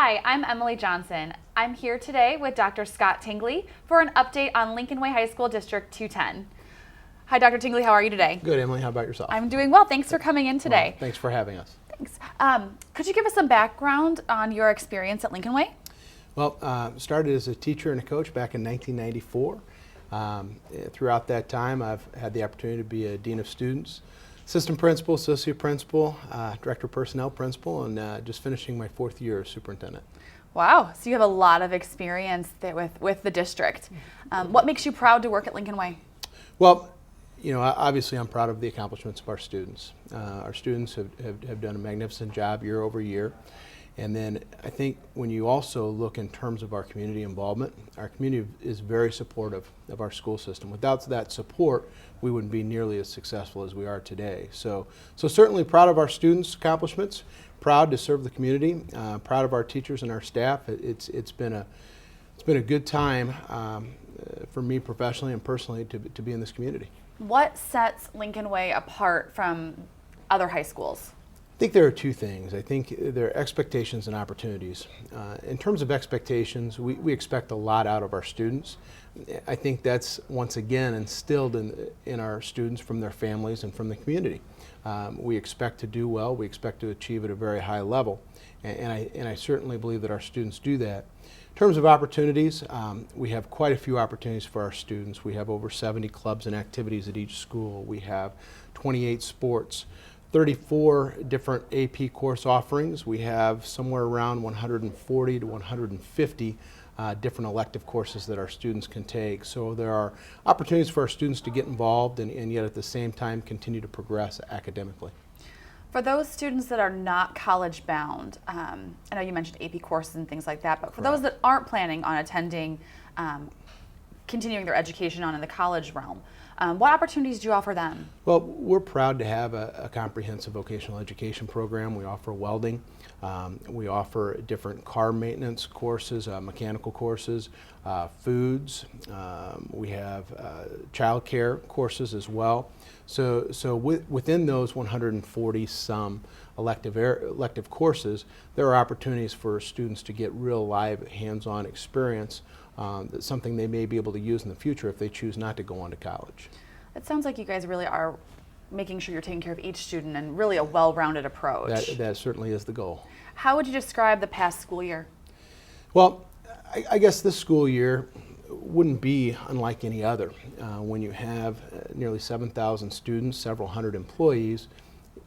Hi, I'm Emily Johnson. I'm here today with Dr. Scott Tingley for an update on LincolnWay High School District 210. Hi, Dr. Tingley. How are you today? Good, Emily. How about yourself? I'm doing well. Thanks for coming in today. Well, thanks for having us. Thanks. Could you give us some background on your experience at LincolnWay? Well, started as a teacher and a coach back in 1994. Throughout that time, I've had the opportunity to be a dean of students, assistant principal, associate principal, director of personnel principal, and just finishing my 4th year as superintendent. Wow, so you have a lot of experience there with the district. What makes you proud to work at LincolnWay? Well, you know, obviously I'm proud of the accomplishments of our students. Our students have done a magnificent job year over year. And then I think when you also look in terms of our community involvement, our community is very supportive of our school system. Without that support, we wouldn't be nearly as successful as we are today. So certainly proud of our students' accomplishments, proud to serve the community, proud of our teachers and our staff. It's been a good time for me professionally and personally to be in this community. What sets LincolnWay apart from other high schools? I think there are two things. I think there are expectations and opportunities. In terms of expectations, we expect a lot out of our students. I think that's once again instilled in our students from their families and from the community. We expect to do well. We expect to achieve at a very high level, and I certainly believe that our students do that. In terms of opportunities, we have quite a few opportunities for our students. We have over 70 clubs and activities at each school. We have 28 sports, 34 different AP course offerings. We have somewhere around 140 to 150 different elective courses that our students can take. So there are opportunities for our students to get involved and yet at the same time continue to progress academically. For those students that are not college bound, I know you mentioned AP courses and things like that, but for those that aren't planning on attending, continuing their education on in the college realm, what opportunities do you offer them? Well, we're proud to have a comprehensive vocational education program. We offer welding. We offer different car maintenance courses, mechanical courses, foods. We have child care courses as well. So within those 140 some elective courses, there are opportunities for students to get real live hands-on experience. That's something they may be able to use in the future if they choose not to go on to college. It sounds like you guys really are making sure you're taking care of each student and really a well-rounded approach. That certainly is the goal. How would you describe the past school year? Well, I guess this school year wouldn't be unlike any other. When you have nearly 7,000 students, several hundred employees,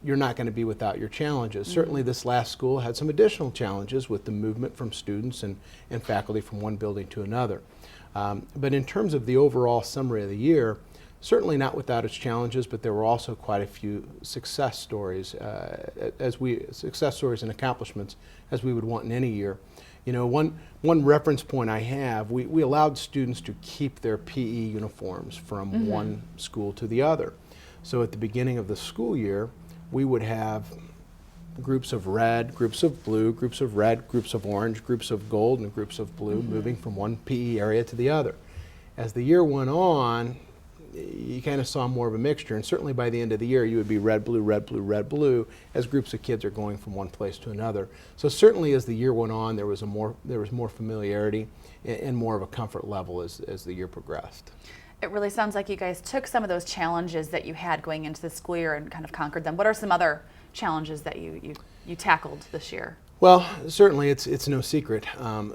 you're not going to be without your challenges. Mm-hmm. Certainly this last school had some additional challenges with the movement from students and faculty from one building to another. But in terms of the overall summary of the year, certainly not without its challenges, but there were also quite a few success stories, success stories and accomplishments as we would want in any year. You know, one reference point I have, we allowed students to keep their PE uniforms from one school to the other. So at the beginning of the school year, we would have groups of red, groups of blue, groups of red, groups of orange, groups of gold, and groups of blue moving from one PE area to the other. As the year went on, you kind of saw more of a mixture, and certainly by the end of the year you would be red, blue, red, blue, red, blue as groups of kids are going from one place to another. So certainly as the year went on, there was more familiarity and more of a comfort level as the year progressed. It really sounds like you guys took some of those challenges that you had going into the school year and kind of conquered them. What are some other challenges that you tackled this year? Well, certainly it's no secret.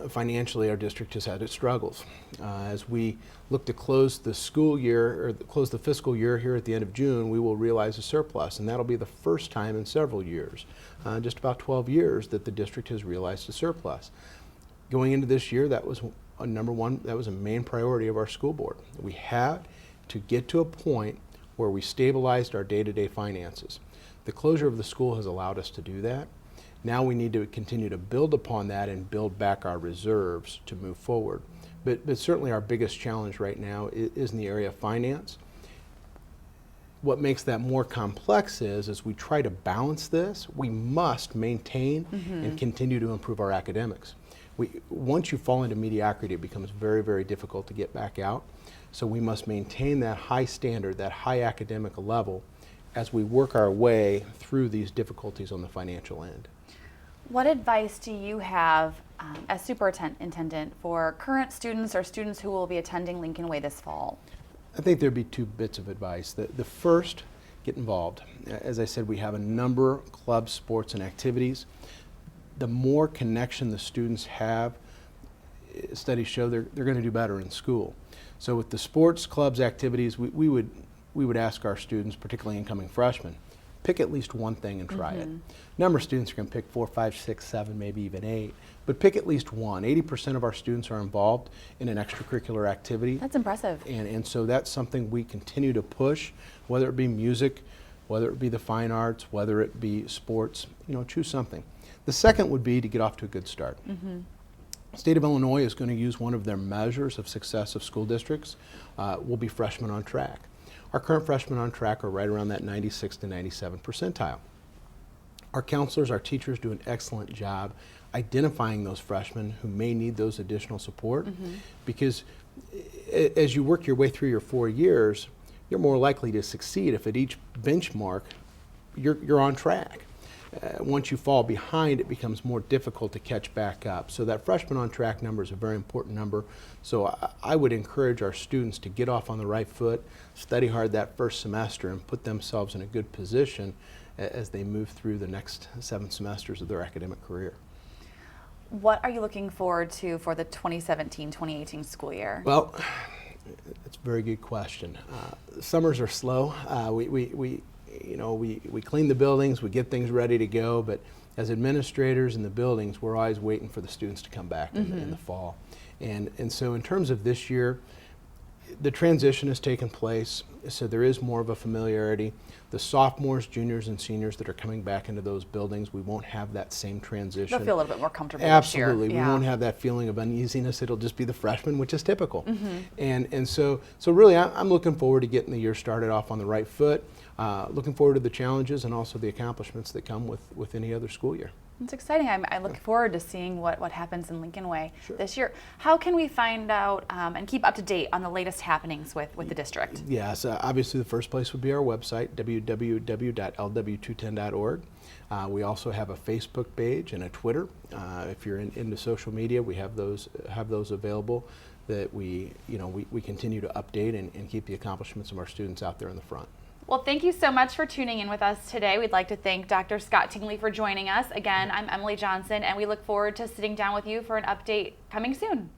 Financially, our district has had its struggles. As we look to close the school year, or close the fiscal year here at the end of June, we will realize a surplus, and that'll be the first time in several years, just about 12 years, that the district has realized a surplus. Going into this year, that was a main priority of our school board. We had to get to a point where we stabilized our day-to-day finances. The closure of the school has allowed us to do that. Now we need to continue to build upon that and build back our reserves to move forward. But certainly our biggest challenge right now is in the area of finance. What makes that more complex is, as we try to balance this, we must maintain and continue to improve our academics. Once you fall into mediocrity, it becomes very, very difficult to get back out. So we must maintain that high standard, that high academic level, as we work our way through these difficulties on the financial end. What advice do you have as superintendent for current students or students who will be attending LincolnWay this fall? I think there'd be two bits of advice. The first, get involved. As I said, we have a number of clubs, sports, and activities. The more connection the students have, studies show they're going to do better in school. So with the sports, clubs, activities, we would ask our students, particularly incoming freshmen, pick at least one thing and try it. Number of students are going to pick 4, 5, 6, 7, maybe even 8, but pick at least one. 80% of our students are involved in an extracurricular activity. That's impressive. And so that's something we continue to push, whether it be music, whether it be the fine arts, whether it be sports, choose something. The second would be to get off to a good start. The state of Illinois is going to use one of their measures of success of school districts, will be freshmen on track. Our current freshmen on track are right around that 96 to 97 percentile. Our counselors, our teachers do an excellent job identifying those freshmen who may need those additional support, because as you work your way through your 4 years, you're more likely to succeed if at each benchmark you're on track. Once you fall behind, it becomes more difficult to catch back up. So that freshman on track number is a very important number. So I would encourage our students to get off on the right foot, study hard that first semester, and put themselves in a good position as they move through the next 7 semesters of their academic career. What are you looking forward to for the 2017-2018 school year? Well, it's a very good question. Summers are slow. We clean the buildings, we get things ready to go, but as administrators in the buildings, we're always waiting for the students to come back in the fall. And so in terms of this year, the transition has taken place, so there is more of a familiarity. The sophomores, juniors, and seniors that are coming back into those buildings, we won't have that same transition. They'll feel a little bit more comfortable Absolutely. this year. We won't have that feeling of uneasiness. It'll just be the freshmen, which is typical. And so really, I'm looking forward to getting the year started off on the right foot, looking forward to the challenges and also the accomplishments that come with any other school year. It's exciting. I look forward to seeing what happens in LincolnWay this year. How can we find out and keep up to date on the latest happenings with the district? Yes, obviously the first place would be our website, www.lw210.org. We also have a Facebook page and a Twitter. If you're into social media, we have those available that we continue to update and keep the accomplishments of our students out there in the front. Well, thank you so much for tuning in with us today. We'd like to thank Dr. Scott Tingley for joining us. Again, I'm Emily Johnson, and we look forward to sitting down with you for an update coming soon.